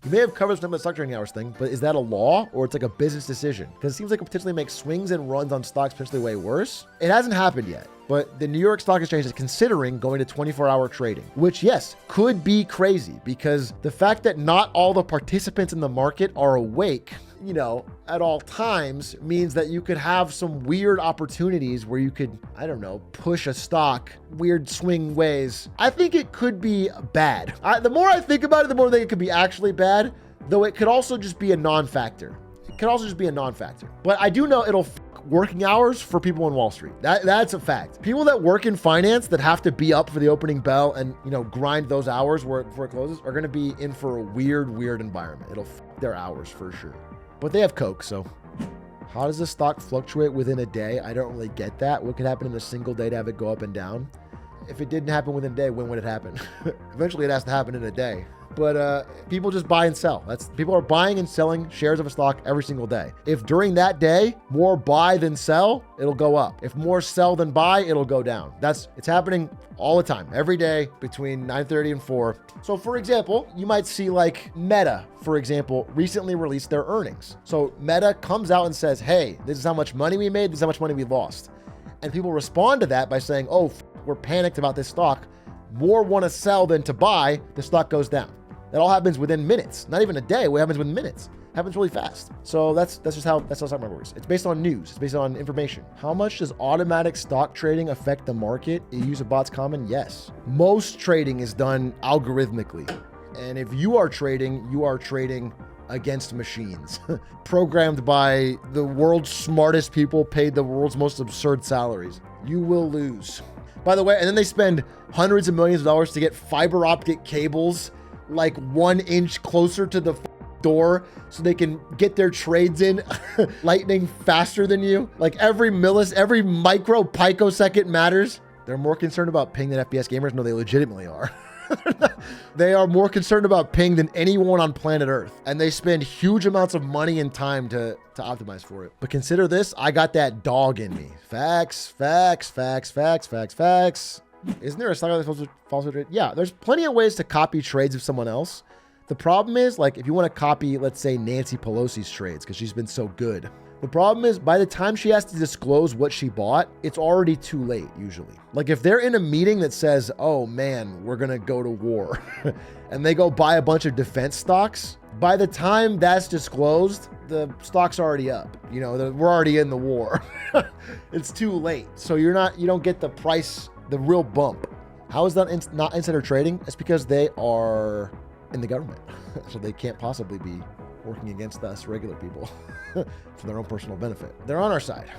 You may have covered some of the stock trading hours thing, but is that a law or it's like a business decision? Because it seems like it potentially makes swings and runs on stocks potentially way worse. It hasn't happened yet, but the New York Stock Exchange is considering going to 24-hour trading, which yes, could be crazy because the fact that not all the participants in the market are awake, you know, at all times means that you could have some weird opportunities where you could, I don't know, push a stock weird swing ways. I think it could be bad. The more I think about it, the more I think it could be actually bad, though it could also just be a non-factor. It could also just be a non-factor. But I do know it'll working hours for people on Wall Street. That's a fact. People that work in finance that have to be up for the opening bell and, you know, grind those hours before it closes are going to be in for a weird environment. It'll their hours for sure. But they have Coke, so how does the stock fluctuate within a day? I don't really get that. What could happen in a single day to have it go up and down? If it didn't happen within a day, when would it happen? Eventually it has to happen in a day. But people just buy and sell. People are buying and selling shares of a stock every single day. If during that day, more buy than sell, it'll go up. If more sell than buy, it'll go down. It's happening all the time, every day between 9:30 and 4. So for example, you might see like Meta, for example, recently released their earnings. So Meta comes out and says, hey, this is how much money we made. This is how much money we lost. And people respond to that by saying, oh, we're panicked about this stock. More want to sell than to buy. The stock goes down. That all happens within minutes, not even a day. What happens within minutes? It happens really fast. So that's how stock market works. It's based on news. It's based on information. How much does automatic stock trading affect the market? Use of bots common? Yes. Most trading is done algorithmically. And if you are trading against machines programmed by the world's smartest people paid the world's most absurd salaries. You will lose. By the way, and then they spend hundreds of millions of dollars to get fiber optic cables like 1 inch closer to the door so they can get their trades in lightning faster than you. Like every micro picosecond matters. They're more concerned about ping than FPS gamers. No, they legitimately are. They are more concerned about ping than anyone on planet Earth. And they spend huge amounts of money and time to optimize for it. But consider this, I got that dog in me. Facts. Isn't there a stock that falls trade? Yeah, there's plenty of ways to copy trades of someone else. The problem is, like, if you want to copy, let's say, Nancy Pelosi's trades, because she's been so good. The problem is, by the time she has to disclose what she bought, it's already too late, usually. Like, if they're in a meeting that says, oh, man, we're going to go to war, and they go buy a bunch of defense stocks, by the time that's disclosed, the stock's already up. You know, we're already in the war. It's too late. So you don't get the price, the real bump. How is that not insider trading? It's because they are in the government. So they can't possibly be working against us regular people for their own personal benefit. They're on our side.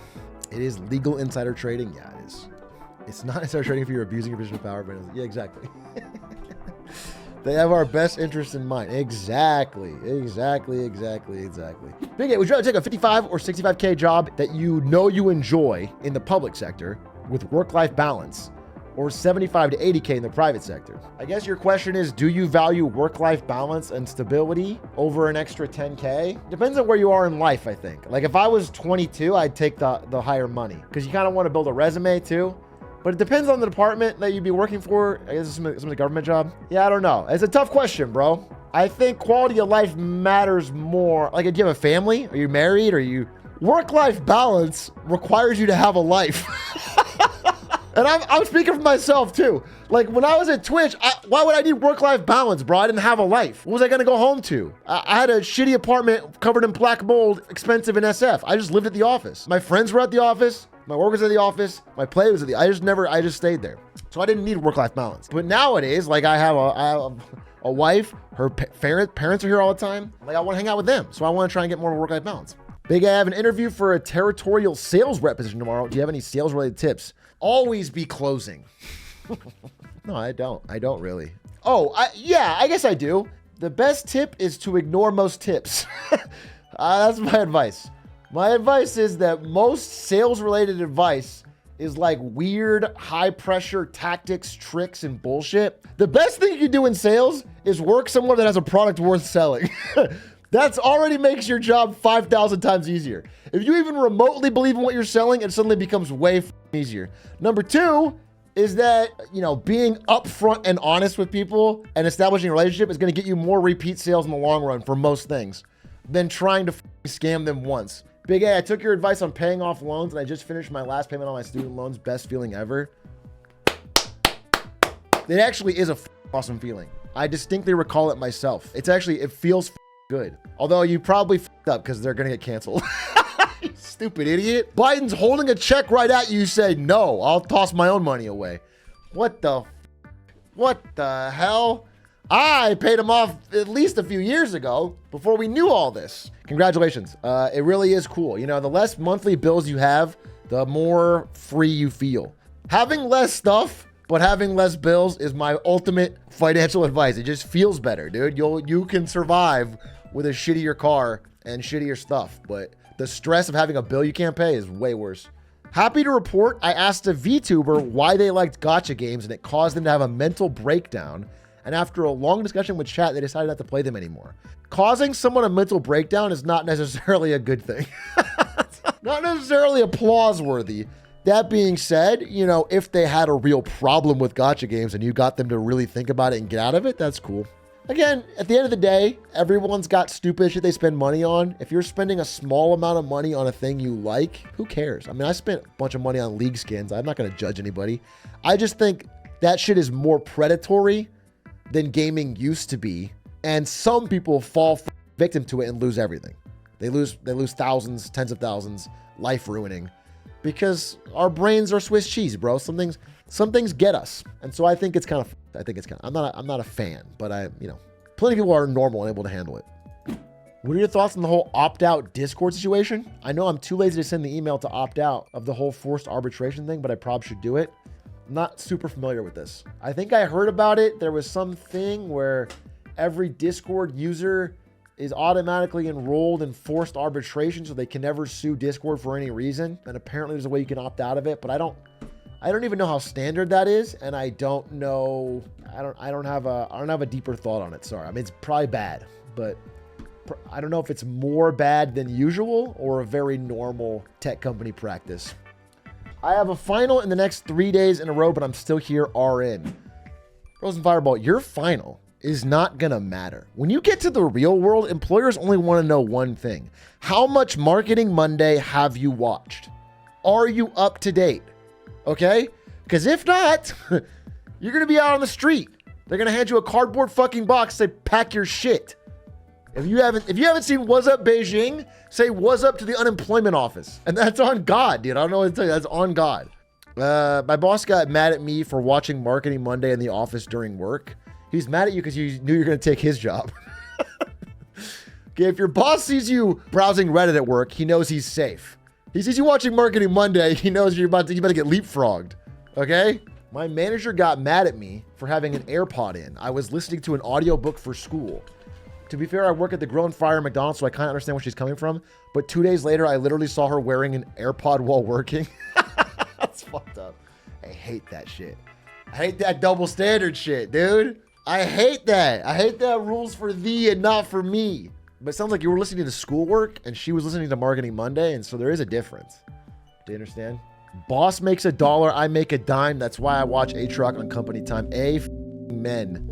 It is legal insider trading. Yeah, it is. It's not insider trading if you're abusing your position of power, but yeah, exactly. They have our best interest in mind. Exactly. Big A, would you rather take a 55 or 65K job that you know you enjoy in the public sector with work-life balance, or 75 to 80K in the private sector? I guess your question is, do you value work-life balance and stability over an extra 10K? Depends on where you are in life, I think. Like if I was 22, I'd take the higher money because you kind of want to build a resume too. But it depends on the department that you'd be working for. I guess some of the government job. Yeah, I don't know. It's a tough question, bro. I think quality of life matters more. Like, do you have a family? Are you married? Work-life balance requires you to have a life. And I'm speaking for myself too. Like when I was at Twitch, why would I need work-life balance, bro? I didn't have a life. What was I gonna go home to? I had a shitty apartment covered in black mold, expensive in SF. I just lived at the office. My friends were at the office. My work was at the office. My play was at the, I just stayed there. So I didn't need work-life balance. But nowadays, like I have a wife, her parents are here all the time. Like I want to hang out with them. So I want to try and get more work-life balance. Big A, I have an interview for a territorial sales rep position tomorrow. Do you have any sales related tips? Always be closing. No, I don't. I don't really. Oh, yeah, I guess I do. The best tip is to ignore most tips. That's my advice. My advice is that most sales-related advice is like weird, high-pressure tactics, tricks, and bullshit. The best thing you can do in sales is work somewhere that has a product worth selling. That's already makes your job 5,000 times easier. If you even remotely believe in what you're selling, it suddenly becomes way easier. Number two, is that, being upfront and honest with people and establishing a relationship is going to get you more repeat sales in the long run for most things than trying to scam them once. Big A, I took your advice on paying off loans and I just finished my last payment on my student loans. Best feeling ever. It actually is a awesome feeling. I distinctly recall it myself. It feels good. Although you probably up because they're going to get canceled. You stupid idiot. Biden's holding a check right at you. You say, no, I'll toss my own money away. What the hell? I paid him off at least a few years ago before we knew all this. Congratulations. It really is cool. The less monthly bills you have, the more free you feel. Having less stuff, but having less bills is my ultimate financial advice. It just feels better, dude. You can survive with a shittier car and shittier stuff, but the stress of having a bill you can't pay is way worse. Happy to report, I asked a VTuber why they liked gacha games and it caused them to have a mental breakdown. And after a long discussion with chat, they decided not to play them anymore. Causing someone a mental breakdown is not necessarily a good thing. Not necessarily applause worthy. That being said, if they had a real problem with gacha games and you got them to really think about it and get out of it, that's cool. Again, at the end of the day, everyone's got stupid shit they spend money on. If you're spending a small amount of money on a thing you like, who cares? I mean, I spent a bunch of money on League skins. I'm not going to judge anybody. I just think that shit is more predatory than gaming used to be. And some people fall victim to it and lose everything. They lose thousands, tens of thousands, life ruining. Because our brains are Swiss cheese, bro. Some things get us. And so I think it's kind of, I'm not a fan, but plenty of people are normal and able to handle it. What are your thoughts on the whole opt-out Discord situation? I know I'm too lazy to send the email to opt out of the whole forced arbitration thing, but I probably should do it. I'm not super familiar with this. I think I heard about it. There was something where every Discord user is automatically enrolled in forced arbitration, so they can never sue Discord for any reason. And apparently there's a way you can opt out of it, but I don't even know how standard that is, and I don't know. I don't have a deeper thought on it. Sorry. I mean, it's probably bad, but I don't know if it's more bad than usual or a very normal tech company practice. I have a final in the next 3 days in a row, but I'm still here RN. Frozen Fireball, your final is not gonna matter. When you get to the real world, employers only want to know one thing. How much Marketing Monday have you watched? Are you up to date? Okay? Because if not, you're gonna be out on the street. They're gonna hand you a cardboard fucking box, say pack your shit. If you haven't seen What's Up Beijing, say what's up to the unemployment office. And that's on God, dude. I don't know what to tell you. That's on God. My boss got mad at me for watching Marketing Monday in the office during work. He's mad at you because you knew you were going to take his job. Okay, if your boss sees you browsing Reddit at work, he knows he's safe. He sees you watching Marketing Monday, he knows you're about to get leapfrogged. Okay? My manager got mad at me for having an AirPod in. I was listening to an audiobook for school. To be fair, I work at the Grill and Fire McDonald's, so I kind of understand where she's coming from. But 2 days later, I literally saw her wearing an AirPod while working. That's fucked up. I hate that shit. I hate that double standard shit, dude. I hate that. I hate that rules for thee and not for me. But it sounds like you were listening to schoolwork and she was listening to Marketing Monday, and so there is a difference. Do you understand? Boss makes $1, I make a dime. That's why I watch A-Truck on company time. Men.